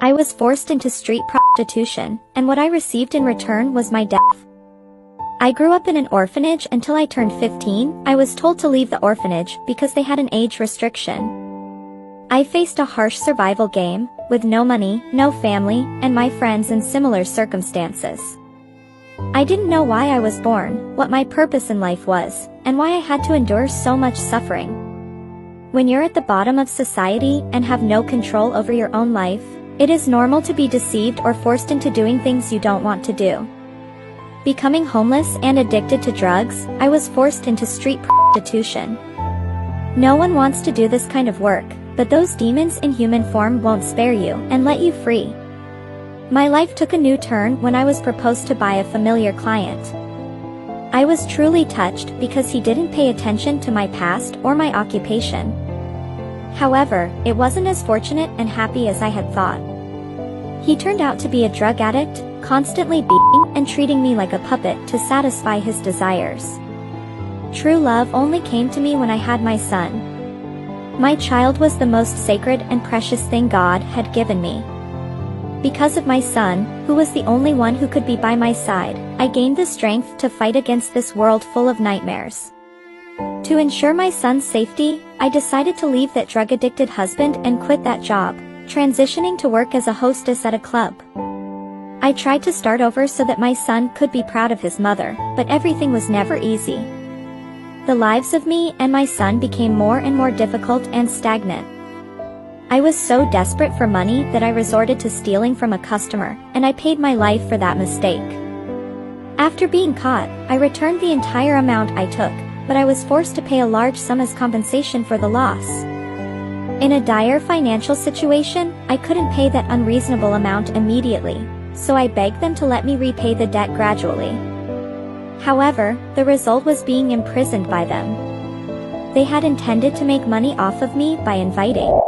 I was forced into street prostitution, and what I received in return was my death. I grew up in an orphanage until I turned 15. I was told to leave the orphanage because they had an age restriction. I faced a harsh survival game, with no money, no family, and my friends in similar circumstances. I didn't know why I was born, what my purpose in life was, and why I had to endure so much suffering. When you're at the bottom of society and have no control over your own life, it is normal to be deceived or forced into doing things you don't want to do. Becoming homeless and addicted to drugs, I was forced into street prostitution. No one wants to do this kind of work, but those demons in human form won't spare you and let you free. My life took a new turn when I was proposed to by a familiar client. I was truly touched because he didn't pay attention to my past or my occupation. However, it wasn't as fortunate and happy as I had thought. He turned out to be a drug addict, constantly beating and treating me like a puppet to satisfy his desires. True love only came to me when I had my son. My child was the most sacred and precious thing God had given me. Because of my son, who was the only one who could be by my side, I gained the strength to fight against this world full of nightmares. To ensure my son's safety, I decided to leave that drug-addicted husband and quit that job, transitioning to work as a hostess at a club. I tried to start over so that my son could be proud of his mother, but everything was never easy. The lives of me and my son became more and more difficult and stagnant. I was so desperate for money that I resorted to stealing from a customer, and I paid my life for that mistake. After being caught, I returned the entire amount I took, but I was forced to pay a large sum as compensation for the loss. In a dire financial situation, I couldn't pay that unreasonable amount immediately, so I begged them to let me repay the debt gradually. However, the result was being imprisoned by them. They had intended to make money off of me by inviting